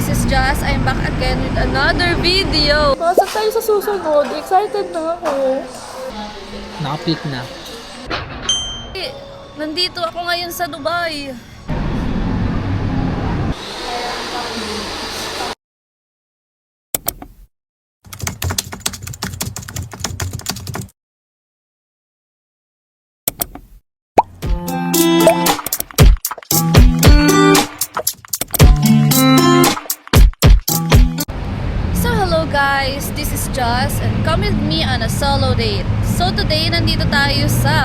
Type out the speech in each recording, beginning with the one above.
is Jazz. I'm back again with another video. Masa tayo sa susunod. Excited na ako. Nakapik na. Nandito ako ngayon sa Dubai. Guys, this is Joss and come with me on a solo date. So today, nandito tayo sa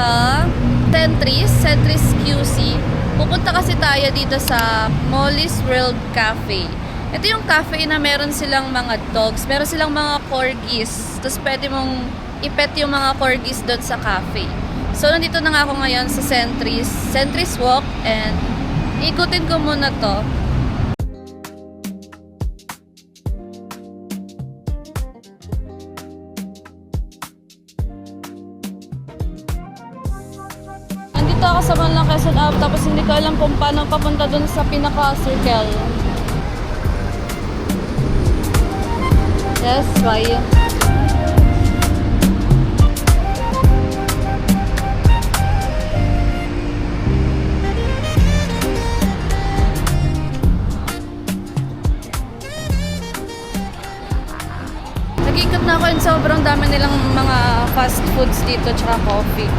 Centris QC. Pupunta kasi tayo dito sa Molly's World Cafe. Ito yung cafe na meron silang mga dogs, meron silang mga corgis. Tapos pwede mong ipet yung mga corgis doon sa cafe. So nandito na nga ako ngayon sa Centris Walk, and ikutin ko muna to. Ako sa Manlang Quezon Ave, tapos hindi ko alam kung paano papunta dun sa pinaka-circle. Yes, bye. Nag-ikot na ako and sobrang dami nilang mga fast foods dito tsaka coffee.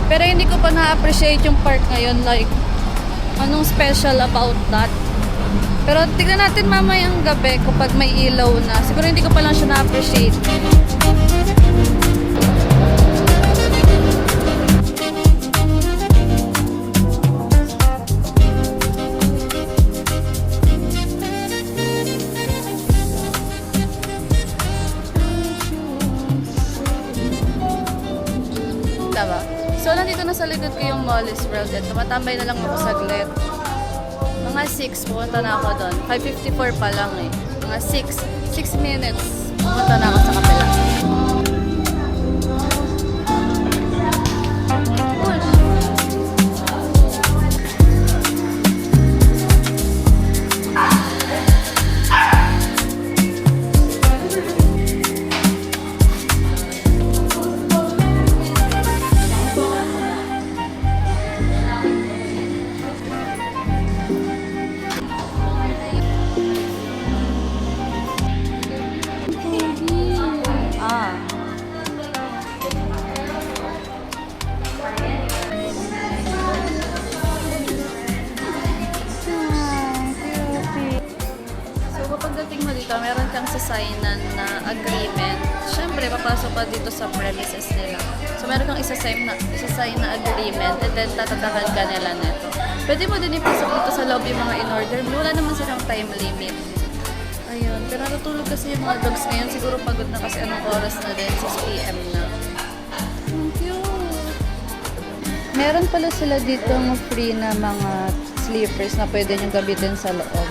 Pero hindi ko pa na-appreciate yung park ngayon, like, anong special about that. Pero tignan natin mamayang gabi kapag may ilaw na. Siguro hindi ko pa lang siya na-appreciate. Diba? So, nandito na sa likod ko yung Molly's World. At tumatambay na lang ako saglit. Mga 6, pumunta na ako doon. 5:54 pa lang eh. Mga 6 minutes, pumunta na ako sa kapila. Meron kang sasaynan na agreement. Siyempre, papasok ka dito sa premises nila. So, meron kang isasign na agreement, and then tatatakan ka nila neto. Pwede mo din ipasok dito sa loob yung mga in-order. Wala naman silang time limit. Ayun. Pero natutulog kasi yung mga dogs ngayon. Siguro pagod na kasi anong oras na din. 6 PM na. Thank you. Meron pala sila dito ng free na mga sleepers na pwede nyo gabitin sa loob.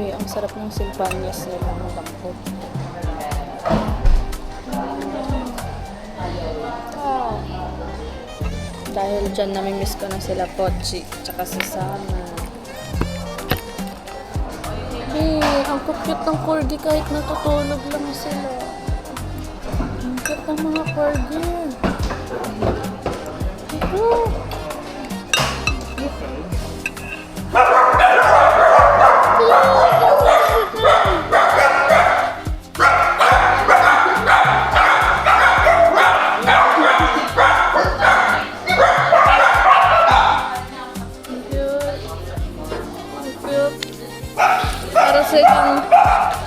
Ang sarap ng silpanyas nila ng bangko. Dahil dyan namimiss ko na sila Pochi tsaka si Sana. Ang cute ng corgi kahit natutulog lang sila. Ang cute ng mga corgi.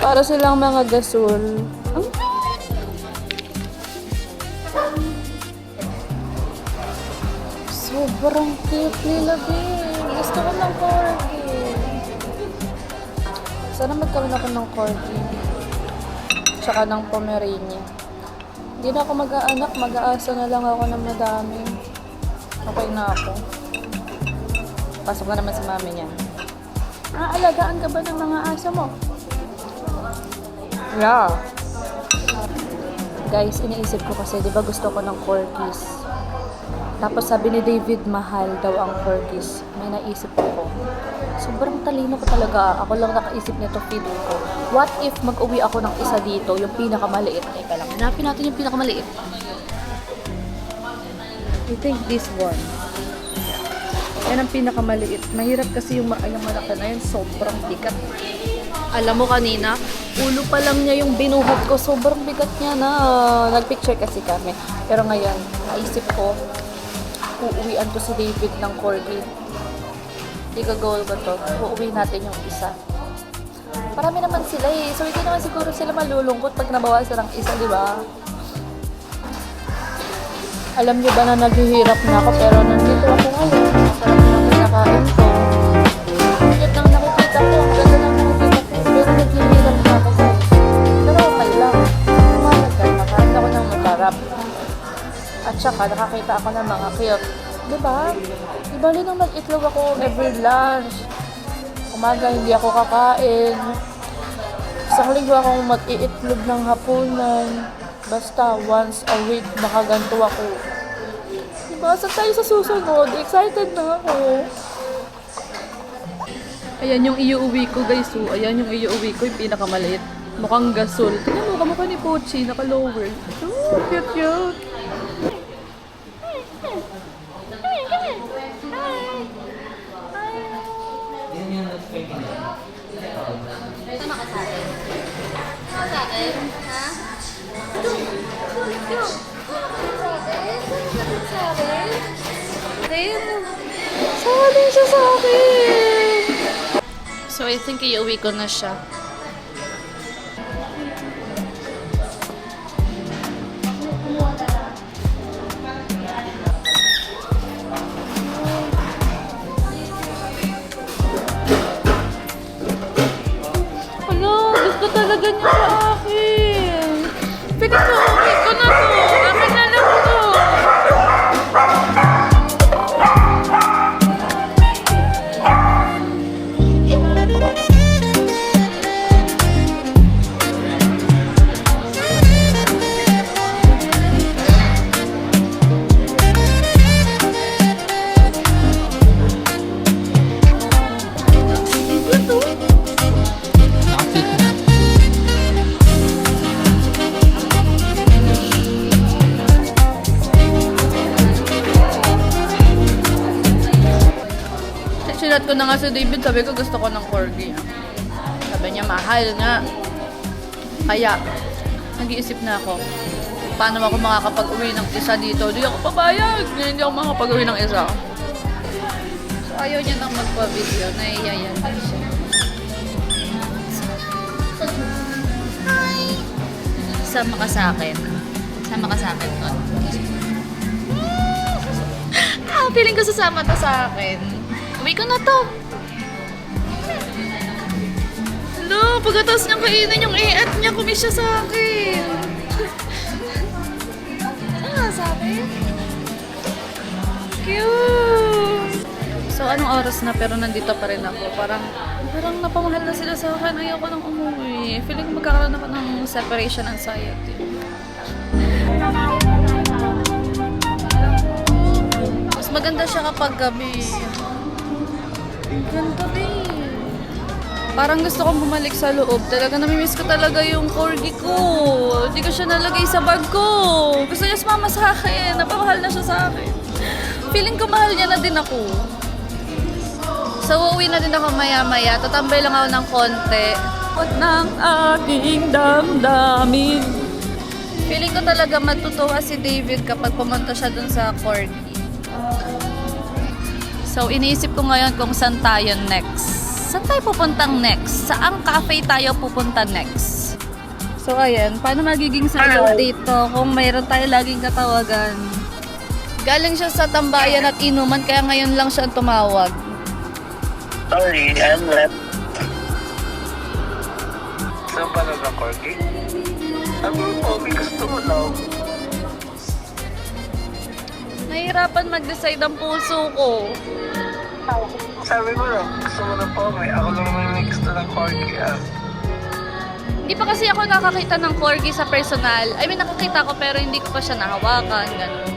Para silang mga gasol. Sobrang cute nila, babe. Gusto ko ng corgi. Sana magkaroon ako ng corgi. Tsaka ng Pomeranian. Hindi na ako mag-aanak. Mag-aasa na lang ako ng madami. Okay na ako. Pasok na naman si mami niya. Alagaan ka ba ng mga aso mo? Yeah. Guys, iniisip ko kasi, di ba gusto ko ng corgis? Tapos sabi ni David, mahal daw ang corgis. May naisip ko. Sobrang talino ko talaga. Ako lang nakaisip nito, feeling ko. What if mag-uwi ako ng isa dito, yung pinakamaliit? Teka lang, hanapin natin yung pinakamaliit. I think this one. Yan ang pinakamaliit. Mahirap kasi yung malaki na yun. Sobrang bigat. Alam mo kanina, ulo pa lang niya yung binuhat ko. Sobrang bigat niya na. Nagpicture kasi kami. Pero ngayon, naisip ko, uuwian to si David ng corgi. Igagawal ko to. Uuwi natin yung isa. Parami naman sila eh. So, hindi naman siguro sila malulungkot pag nabawasan ng isa, di ba? Alam niyo ba na naghihirap na ako pero nandito ako ngayon. Masarap na pinakain ko. Cute nang nakikita ko. Ang ganda nang nakikita ko. Pero naghihirap na ako guys. Pero okay lang. Mahalaga. Nakain ako ng masarap. At saka nakakita ako ng mga cute. Diba? Ibali nang mag-itlog ako every lunch. Umaga hindi ako kakain. Isang linggo akong mag-iitlog ng hapunan. Basta once a week makaganto ako. Diba? Saan tayo sa susunod? Excited na ako. Ayan yung iuwi ko guys. So, ayan yung iuwi ko, yung pinakamaliit. Mukhang gasol. Tingnan mo, kamukha ni Pochi, naka-lower. Oh, cute cute. Sama ka sa akin. Sama sa akin? Ha? Sali siya sa akin! So, I think iuwi ko na siya. Ano? Gusto talaga niya sa akin. Pinag-uwi ko na to. Akin na lang to. Nakapit na. Sinat ko na nga si David, sabi ko gusto ko ng corgi. Sabi niya, mahal nga. Kaya, nag-iisip na ako, paano ako makakapag-uwi ng isa dito? Di ako pabayag. Hindi ako makakapag-uwi ng isa. So, ayaw niya nang magpa-video. Naiyayan na siya. Hi! Sama ka sa akin. Sama ka sa akin nun. Feeling ko sasama to sa akin. Uwi ko na to. Hello, pagkatapos niyang kainin yung i-at niya, kumis siya sa akin. Sa akin? Cute! So, anong oras na pero nandito pa rin ako. Parang napamahal na sila sa akin. Ayoko nang umuwi. Feeling ko magkakaroon ako ng separation anxiety. Mas maganda siya kapag gabi. Ganda babe. Parang gusto kong bumalik sa loob. Talaga namimiss ko talaga yung corgi ko. Hindi ko siya nalagay sa bag ko. Gusto niya sumama sa akin. Napamahal na siya sa akin. Feeling ko mahal niya na din ako. So, uuwi na din ako maya-maya. Tatambay lang ako ng konti. Ng aking damdamin. Feeling ko talaga matutuwa si David kapag pumunta siya dun sa corgi. So, iniisip ko ngayon kung saan tayo next. Saan tayo pupuntang next? Saang cafe tayo pupunta next? So, ayan. Paano magiging sagot dito kung mayroon tayo laging katawagan? Galing siya sa tambayan at inuman, kaya ngayon lang siya tumawag. Sorry, I'm left. Saan pa na corgi? Sabi mo po, may gusto mo lang. Nahihirapan mag-decide ang puso ko. Sabi mo lang, gusto mo ng pomay. Ako lang naman may gusto ng corgi ah. Hindi pa kasi ako nakakita ng corgi sa personal. I mean, nakakita ko pero hindi ko pa siya nahawakan. Ganun.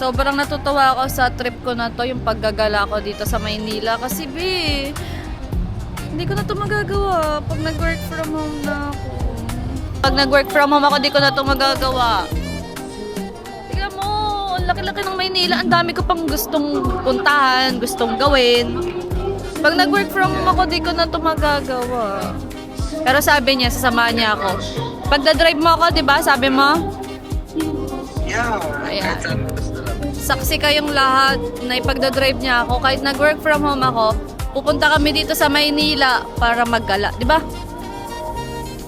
Sobrang natutuwa ako sa trip ko na to, yung paggagala ko dito sa Maynila. Kasi, hindi ko na to magagawa pag nag-work from home na ako. Pag nag-work from home ako, di ko na to magagawa. Tignan mo, ang laki-laki ng Maynila. Ang dami ko pang gustong puntahan, gustong gawin. Pag nag-work from home ako, di ko na to magagawa. Pero sabi niya, sasamahan niya ako. Pag na-drive mo ako, di ba? Sabi mo? Yeah. Ayan. Saksi kayong lahat na ipagdadrive niya ako. Kahit nag-work from home ako, pupunta kami dito sa Maynila para maggala. Di ba?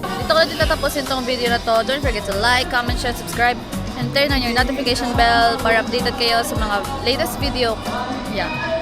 Dito ko na din tatapusin tong video na to. Don't forget to like, comment, share, subscribe, and turn on your notification bell para updated kayo sa mga latest video. Yeah.